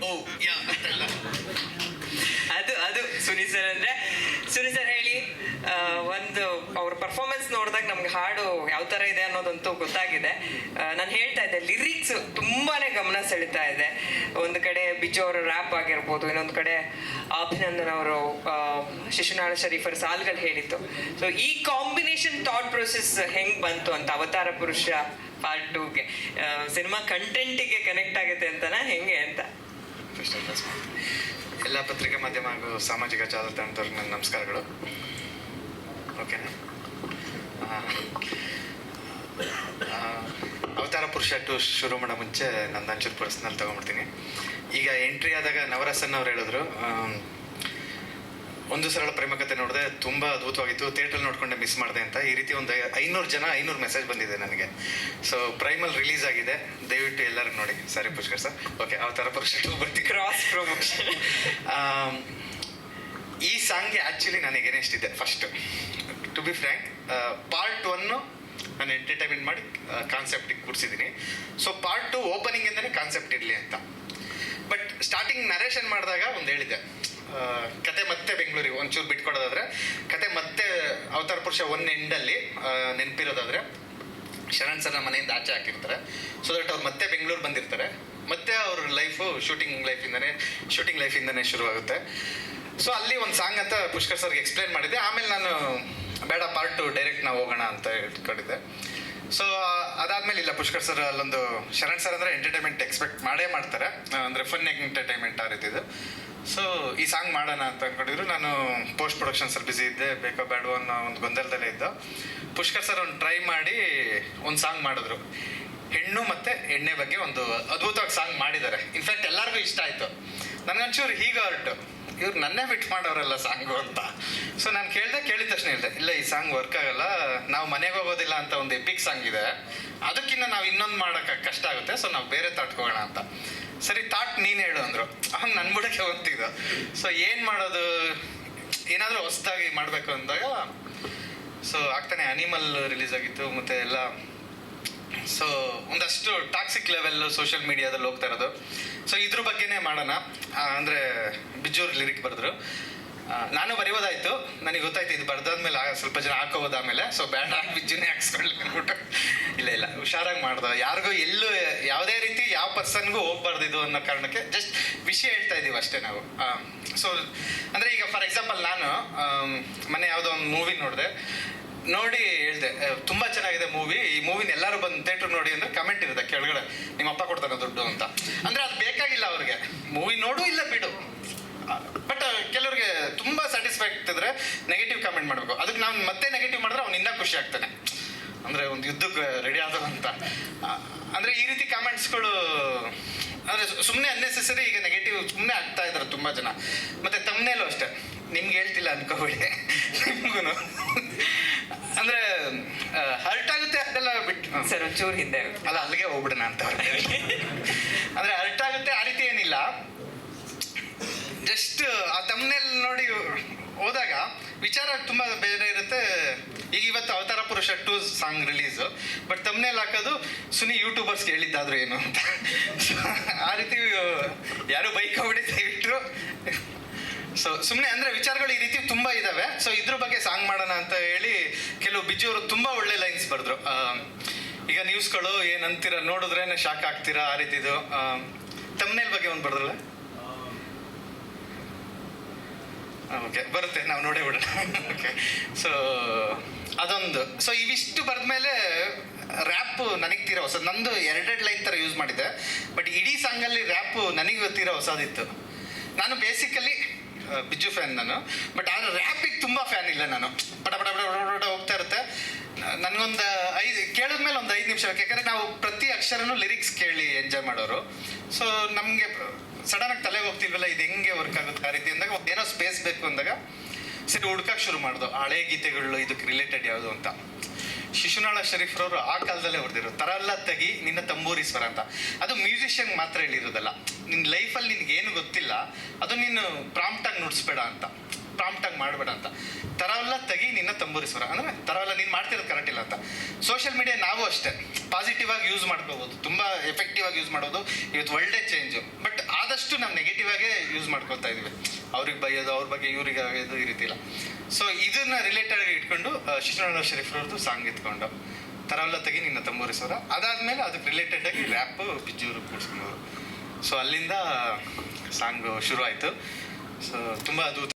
ಓ ಯಾ ಅದು ಸುನಿ ಸರ್ ಅಂದ್ರೆ. ಸುನಿ ಸರ್ ಹೇಳಿ, ಒಂದು ಅವ್ರ ಪರ್ಫಾರ್ಮೆನ್ಸ್ ನೋಡಿದಾಗ ನಮ್ಗೆ ಹಾಡು ಯಾವ ತರ ಇದೆ ಅನ್ನೋದಂತೂ ಗೊತ್ತಾಗಿದೆ. ನಾನು ಹೇಳ್ತಾ ಇದ್ದೆ, ಲಿರಿಕ್ಸ್ ತುಂಬಾನೇ ಗಮನ ಸೆಳೀತಾ ಇದೆ. ಒಂದು ಕಡೆ ಬಿಜು ಅವರ ರ್ಯಾಪ್ ಆಗಿರ್ಬೋದು, ಇನ್ನೊಂದು ಕಡೆ ಅಭಿನಂದನ್ ಅವರು ಶಿಶುನಾಳ ಶರೀಫರ್ ಸಾಲ್ಗಳು ಹೇಳಿತ್ತು. ಸೊ ಈ ಕಾಂಬಿನೇಷನ್ ಥಾಟ್ ಪ್ರೊಸೆಸ್ ಹೆಂಗ್ ಬಂತು ಅಂತ, ಅವತಾರ ಪುರುಷ ಪಾರ್ಟ್ 2ಗೆ ಸಿನಿಮಾ ಕಂಟೆಂಟಿಗೆ ಕನೆಕ್ಟ್ ಆಗುತ್ತೆ ಅಂತನಾ ಹೆಂಗೆ ಅಂತ? ಎಲ್ಲ ಪತ್ರಿಕಾ ಮಾಧ್ಯಮ ಹಾಗೂ ಸಾಮಾಜಿಕ ಜಾಲತಾಣದವ್ರಿಗೆ ನನ್ನ ನಮಸ್ಕಾರಗಳು. ಓಕೆನಾ? ಅವತಾರ ಪುರುಷ 2 ಶುರು ಮಾಡೋ ಮುಂಚೆ ನನ್ನ ಒಂಚೂರು ಪರ್ಸ್ನಲ್ ತಗೊಂಡ್ಬಿಡ್ತೀನಿ. ಈಗ ಎಂಟ್ರಿ ಆದಾಗ ನವರಸನ್ ಅವ್ರು ಹೇಳಿದ್ರು, ಒಂದು ಸರಳ ಪ್ರೇಮ ಕಥೆ ನೋಡಿದೆ, ತುಂಬ ಅದ್ಭುತವಾಗಿತ್ತು, ಥಿಯೇಟ್ರಲ್ಲಿ ನೋಡ್ಕೊಂಡೆ ಮಿಸ್ ಮಾಡಿದೆ ಅಂತ. ಈ ರೀತಿ ಒಂದು 500 ಮೆಸೇಜ್ ಬಂದಿದೆ ನನಗೆ. ಸೊ ಪ್ರೈಮಲ್ ರಿಲೀಸ್ ಆಗಿದೆ, ದಯವಿಟ್ಟು ಎಲ್ಲರೂ ನೋಡಿ. ಸಾರಿ ಪುಷ್ಕರ್ ಸರ್. ಓಕೆ, ಅವತಾರ ಪುರುಷ 2 ಬರ್ತಿ ಕ್ರಾಸ್ ಪ್ರಮೋಷನ್. ಈ ಸಾಂಗ್ಗೆ ಆ್ಯಕ್ಚುಲಿ ನನಗೆ ಎನೆಸ್ಟ್ ಇದೆ. First to be frank, part 1 ನಾನು ಎಂಟರ್ಟೈನ್ಮೆಂಟ್ ಮಾಡಿ ಕಾನ್ಸೆಪ್ಟಿಗೆ ಕೂರಿಸಿದ್ದೀನಿ. ಸೊ ಪಾರ್ಟ್ 2 ಓಪನಿಂಗಿಂದನೇ ಕಾನ್ಸೆಪ್ಟ್ ಇರಲಿ ಅಂತ. ಬಟ್ ಸ್ಟಾರ್ಟಿಂಗ್ ನರೇಷನ್ ಮಾಡಿದಾಗ ಒಂದು ಹೇಳಿದೆ, ಕತೆ ಮತ್ತೆ ಬೆಂಗಳೂರಿಗೆ ಒಂಚೂರು ಬಿಟ್ಕೊಡೋದಾದ್ರೆ, ಕತೆ ಮತ್ತೆ ಅವತಾರ ಪುರುಷ 1 ಎಂಡಲ್ಲಿ ನೆನಪಿರೋದಾದ್ರೆ ಶರಣ್ ಸರ್ನ ಮನೆಯಿಂದ ಆಚೆ ಹಾಕಿರ್ತಾರೆ. ಸೊ ದಟ್ ಅವ್ರು ಮತ್ತೆ ಬೆಂಗಳೂರು ಬಂದಿರ್ತಾರೆ, ಮತ್ತೆ ಅವ್ರ ಲೈಫು ಶೂಟಿಂಗ್ ಲೈಫಿಂದನೇ ಶುರುವಾಗುತ್ತೆ. ಸೊ ಅಲ್ಲಿ ಒಂದು ಸಾಂಗ್ ಅಂತ ಪುಷ್ಕರ್ ಸರ್ಗೆ ಎಕ್ಸ್ಪ್ಲೇನ್ ಮಾಡಿದ್ದೆ. ಆಮೇಲೆ ನಾನು ಬೇಡ ಪಾರ್ಟ್ 2 ಡೈರೆಕ್ಟ್ ನಾವು ಹೋಗೋಣ ಅಂತ ಇಟ್ಕೊಂಡಿದ್ದೆ. ಸೊ ಅದಾದ್ಮೇಲೆ ಇಲ್ಲ, ಪುಷ್ಕರ್ ಸರ್ ಅಲ್ಲೊಂದು ಶರಣ್ ಸರ್ ಅಂದರೆ ಎಂಟರ್ಟೈನ್ಮೆಂಟ್ ಎಕ್ಸ್ಪೆಕ್ಟ್ ಮಾಡೇ ಮಾಡ್ತಾರೆ, ಅಂದರೆ ಫನ್ ಎಂಟರ್ಟೈನ್ಮೆಂಟ್ ಆ ರೀತಿದು. ಸೊ ಈ ಸಾಂಗ್ ಮಾಡೋಣ ಅಂತ ಅಂದ್ಕೊಂಡಿದ್ರು. ನಾನು ಪೋಸ್ಟ್ ಪ್ರೊಡಕ್ಷನ್ ಸರ್ ಬಿಸಿ ಇದ್ದೆ, ಬೇಕೋ ಬೇಡವೋ ಅನ್ನೋ ಒಂದು ಗೊಂದಲದಲ್ಲೇ ಇದ್ದು. ಪುಷ್ಕರ್ ಸರ್ ಒಂದು ಟ್ರೈ ಮಾಡಿ ಒಂದು ಸಾಂಗ್ ಮಾಡಿದ್ರು. ಹೆಣ್ಣು ಮತ್ತು ಎಣ್ಣೆ ಬಗ್ಗೆ ಒಂದು ಅದ್ಭುತವಾಗಿ ಸಾಂಗ್ ಮಾಡಿದ್ದಾರೆ. ಇನ್ಫ್ಯಾಕ್ಟ್ ಎಲ್ಲರಿಗೂ ಇಷ್ಟ ಆಯಿತು. ನನಗಂಚೂರು ಹೀಗೆ ಹೊರಟು, ಇವ್ರು ನನ್ನೇ ಬಿಟ್ಟು ಮಾಡೋರೆಲ್ಲ ಸಾಂಗು ಅಂತ. ಸೊ ನಾನು ಕೇಳಿದ ತಕ್ಷಣ ಹೇಳಿದೆ, ಇಲ್ಲ ಈ ಸಾಂಗ್ ವರ್ಕ್ ಆಗಲ್ಲ, ನಾವು ಮನೆಗೆ ಹೋಗೋದಿಲ್ಲ ಅಂತ ಒಂದು ಎಪಿಕ್ ಸಾಂಗ್ ಇದೆ, ಅದಕ್ಕಿಂತ ನಾವು ಇನ್ನೊಂದು ಮಾಡೋಕ್ಕೆ ಕಷ್ಟ ಆಗುತ್ತೆ, ಸೊ ನಾವು ಬೇರೆ ತಾಟ್ಕೋಗೋಣ ಅಂತ. ಸರಿ, ತಾಟ್ ನೀನು ಹೇಳು ಅಂದರು. ಹಂಗೆ ನನ್ನ ಬುಡಕ್ಕೆ ಹೋಗ್ತಿದ್ದು. ಸೊ ಏನು ಮಾಡೋದು, ಏನಾದರೂ ಹೊಸದಾಗಿ ಮಾಡಬೇಕು ಅಂದಾಗ, ಸೊ ಆಗ್ತಾನೆ ಅನಿಮಲ್ ರಿಲೀಸ್ ಆಗಿತ್ತು, ಮತ್ತು ಎಲ್ಲ ಸೊ ಒಂದಷ್ಟು ಟಾಕ್ಸಿಕ್ ಲೆವೆಲ್ ಸೋಷಿಯಲ್ ಮೀಡಿಯಾದಲ್ಲಿ ಹೋಗ್ತಾ ಇರೋದು. ಸೊ ಇದ್ರ ಬಗ್ಗೆನೇ ಮಾಡೋಣ ಅಂದರೆ ಬಿಜೂರ್ ಲಿರಿಕ್ ಬರೆದ್ರು. ನಾನು ಬರೆಯೋದಾಯಿತು, ನನಗೆ ಗೊತ್ತಾಯ್ತು ಇದು ಬರ್ದಾದ್ಮೇಲೆ ಸ್ವಲ್ಪ ಜನ ಹಾಕೋಬೋದು ಆಮೇಲೆ. ಸೊ ಬೇಡ, ಬಿಜ್ಜುನೇ ಹಾಕ್ಸ್ಕೊಳ್ಳಿ ಅಂದ್ಬಿಟ್ಟು ಇಲ್ಲ ಹುಷಾರಾಗಿ ಮಾಡ್ದೆ. ಯಾರಿಗೂ ಎಲ್ಲೂ ಯಾವುದೇ ರೀತಿ ಯಾವ ಪರ್ಸನ್ಗೂ ಹೋಗ್ಬಾರ್ದು ಇದು ಅನ್ನೋ ಕಾರಣಕ್ಕೆ ಜಸ್ಟ್ ವಿಷಯ ಹೇಳ್ತಾ ಇದ್ದೀವಿ ಅಷ್ಟೇ ನಾವು. ಸೊ ಅಂದರೆ ಈಗ ಫಾರ್ ಎಕ್ಸಾಂಪಲ್ ನಾನು ಮೊನ್ನೆ ಯಾವುದೋ ಒಂದು ಮೂವಿ ನೋಡಿ ಹೇಳಿದೆ, ತುಂಬ ಚೆನ್ನಾಗಿದೆ ಮೂವಿ, ಈ ಮೂವಿನ ಎಲ್ಲರೂ ಬಂದು ಥಿಯೇಟ್ರ್ ನೋಡಿ ಅಂದರೆ ಕಮೆಂಟ್ ಇರುತ್ತೆ ಕೆಳಗಡೆ, ನಿಮ್ಮ ಅಪ್ಪ ಕೊಡ್ತಾನೆ ದುಡ್ಡು ಅಂತ. ಅಂದರೆ ಅದು ಬೇಕಾಗಿಲ್ಲ ಅವ್ರಿಗೆ, ಮೂವಿ ನೋಡು ಇಲ್ಲ ಬಿಡು. ಬಟ್ ಕೆಲವ್ರಿಗೆ ತುಂಬ ಸ್ಯಾಟಿಸ್ಫ್ಯಾಕ್ಟ್ ಇದ್ರೆ ನೆಗೆಟಿವ್ ಕಮೆಂಟ್ ಮಾಡಬೇಕು. ಅದಕ್ಕೆ ನಾವು ಮತ್ತೆ ನೆಗೆಟಿವ್ ಮಾಡಿದ್ರೆ ಅವ್ನು ಇನ್ನೂ ಖುಷಿ ಆಗ್ತಾನೆ, ಅಂದರೆ ಒಂದು ಯುದ್ಧಕ್ಕೆ ರೆಡಿ ಆದವ ಅಂತ. ಅಂದರೆ ಈ ರೀತಿ ಕಮೆಂಟ್ಸ್ಗಳು ಅಂದರೆ ಸುಮ್ಮನೆ ಅನ್ನೆಸೆಸರಿ ಈಗ ನೆಗೆಟಿವ್ ಸುಮ್ಮನೆ ಆಗ್ತಾ ಇದ್ದಾರೆ ತುಂಬ ಜನ. ಮತ್ತು ತಮ್ಮನೇಲೂ ಅಷ್ಟೇ, ನಿಮ್ಗೆ ಹೇಳ್ತಿಲ್ಲ ಅನ್ಕೋಬೇಡಿ, ನಿಮ್ಗೂ ಅಂದರೆ ಹರ್ಟ್ ಆಗುತ್ತೆ ಅದೆಲ್ಲ ಬಿಟ್ಟು ಸರ್ ಒಂಚೂರು ಹಿಂದೆ ಅಲ್ಲ ಅಲ್ಲಿಗೆ ಹೋಗ್ಬಿಡೋಣ ಅಂತ ಅಂದರೆ ಹರ್ಟ್ ಆಗುತ್ತೆ ಆ ರೀತಿ ಏನಿಲ್ಲ. ಜಸ್ಟ್ ಆ ತಮ್ಮನೇಲಿ ನೋಡಿ ಹೋದಾಗ ವಿಚಾರ ತುಂಬ ಬೇರೆ ಇರುತ್ತೆ. ಈಗ ಇವತ್ತು ಅವತಾರ ಪುರುಷ 2 ಸಾಂಗ್ ರಿಲೀಸು, ಬಟ್ ತಮ್ಮನೇಲಿ ಹಾಕೋದು ಸುನಿ ಯೂಟ್ಯೂಬರ್ಸ್ಗೆ ಹೇಳಿದ್ದಾದ್ರು ಏನು ಅಂತ. ಆ ರೀತಿ ಯಾರು ಬೈಕ್ ಹೋಗ್ಬಿಡಿ ದಯವಿಟ್ಟು. ಸೊ ಸುಮ್ಮನೆ ಅಂದರೆ ವಿಚಾರಗಳು ಈ ರೀತಿ ತುಂಬ ಇದ್ದಾವೆ. ಸೊ ಇದ್ರ ಬಗ್ಗೆ ಸಾಂಗ್ ಮಾಡೋಣ ಅಂತ ಹೇಳಿ ಕೆಲವು ಬಿಜು ಅವರು ತುಂಬ ಒಳ್ಳೆ ಲೈನ್ಸ್ ಬರೆದ್ರು. ಈಗ ನ್ಯೂಸ್ಗಳು ಏನಂತೀರ ನೋಡಿದ್ರೇನೆ ಶಾಕ್ ಆಗ್ತೀರಾ ಆ ರೀತಿದು. ತಮ್ಮನೇಲ್ ಬಗ್ಗೆ ಒಂದು ಬರೆದ್ರಲ್ಲ, ಓಕೆ ಬರುತ್ತೆ, ನಾವು ನೋಡೇ ಬಿಡೋಣ. ಓಕೆ, ಸೊ ಅದೊಂದು. ಸೊ ಇವಿಷ್ಟು ಬರೆದ್ಮೇಲೆ ರ್ಯಾಪು ನನಗೆ ತೀರಾ ಹೊಸದು. ನಂದು 2 ಲೈನ್ ಥರ ಯೂಸ್ ಮಾಡಿದ್ದೆ, ಬಟ್ ಇಡೀ ಸಾಂಗಲ್ಲಿ ರ್ಯಾಪು ನನಗೆ ತೀರಾ ಹೊಸದಿತ್ತು. ನಾನು ಬೇಸಿಕಲಿ ಬಿಜು ಫ್ಯಾನ್ ನಾನು, ಬಟ್ ಆದರೆ ರ್ಯಾಪಿಗೆ ತುಂಬ ಫ್ಯಾನ್ ಇಲ್ಲ ನಾನು. ಪಟ ಪಟ ಪಟ ಪಟ ಹೋಗ್ತಾ ಇರುತ್ತೆ. ನನಗೊಂದು ಕೇಳಿದ್ಮೇಲೆ ಒಂದು 5 ನಿಮಿಷ ಬೇಕು, ಯಾಕಂದರೆ ನಾವು ಪ್ರತಿ ಅಕ್ಷರನೂ ಲಿರಿಕ್ಸ್ ಕೇಳಿ ಎಂಜಾಯ್ ಮಾಡೋರು. ಸೊ ನಮಗೆ ಸಡನ್ನಾಗಿ ತಲೆಗೆ ಹೋಗ್ತಿಲ್ವಲ್ಲ, ಇದು ಹೆಂಗೆ ವರ್ಕ್ ಆಗುತ್ತೆ ಆ ರೀತಿ ಅಂದಾಗ ಏನೋ ಸ್ಪೇಸ್ ಬೇಕು ಅಂದಾಗ ಸರಿ ಹುಡ್ಕಕ್ಕೆ ಶುರು ಮಾಡ್ದು ಹಳೆ ಗೀತೆಗಳು ಇದಕ್ಕೆ ರಿಲೇಟೆಡ್ ಯಾವುದು ಅಂತ. ಶಿಶುನಾಳ ಶರೀಫ್ರವರು ಆ ಕಾಲದಲ್ಲೇ ಹೊಡೆದಿರೋ ತರಲ್ಲ ತೆಗಿ ನಿನ್ನ ತಂಬೂರಿ ಸ್ವರ ಅಂತ. ಅದು ಮ್ಯೂಸಿಷಿಯನ್ ಮಾತ್ರ ಹೇಳಿರೋದಲ್ಲ, ನಿನ್ನ ಲೈಫಲ್ಲಿ ನಿನ್ಗೇನು ಗೊತ್ತಿಲ್ಲ ಅದು ನೀನು ಪ್ರಾಂಪ್ಟಾಗಿ ನುಡಿಸ್ಬೇಡ ಅಂತ, ಪ್ರಾಂಪ್ಟಾಗಿ ಮಾಡಬೇಡ ಅಂತ. ತರವಲ್ಲ ತೆಗಿ ನಿನ್ನ ತಂಬೂರಿ ಸ್ವರ ಅಂದರೆ ತರವಲ್ಲ ನೀನು ಮಾಡ್ತಿರೋದು ಕರೆಕ್ಟ್ ಇಲ್ಲ ಅಂತ. ಸೋಷಿಯಲ್ ಮೀಡಿಯಾ ನಾವು ಅಷ್ಟೇ ಪಾಸಿಟಿವ್ ಆಗಿ ಯೂಸ್ ಮಾಡ್ಕೋಬೋದು, ತುಂಬ ಎಫೆಕ್ಟಿವ್ ಆಗಿ ಯೂಸ್ ಮಾಡೋದು ಇವತ್ತು ಒಳ್ಳೆ ಚೇಂಜು. ಬಟ್ ಆದಷ್ಟು ನಾವು ಯೂಸ್ ಮಾಡ್ಕೊತಾ ಇದೀವಿ. ಅವ್ರಿಗೆ ಬೈಯೋದು, ಅವ್ರ ಬಗ್ಗೆ ಇವ್ರಿಗೆ ಆಗೋದು ಈ ರೀತಿ ಇಲ್ಲ. ಸೊ ಇದನ್ನ ರಿಲೇಟೆಡ್ ಆಗಿ ಇಟ್ಕೊಂಡು ಶಿಶುನಾಳ ಶರೀಫ್ರವ್ರದ್ದು ಸಾಂಗ್ ಎತ್ಕೊಂಡು ತರವಲ್ಲ ತೆಗಿ ನಿನ್ನ ತಂಬೂರಿ ಸ್ವರ, ಅದಾದ್ಮೇಲೆ ಅದಕ್ಕೆ ರಿಲೇಟೆಡ್ ಆಗಿ ರ್ಯಾಪ್ ಬಿಜ್ಜೂರು ಕೂಡಿಸ್ಕೊಂಡು, ಸೊ ಅಲ್ಲಿಂದ ಸಾಂಗ್ ಶುರು ಆಯಿತು. ಸೊ ತುಂಬ ಅದು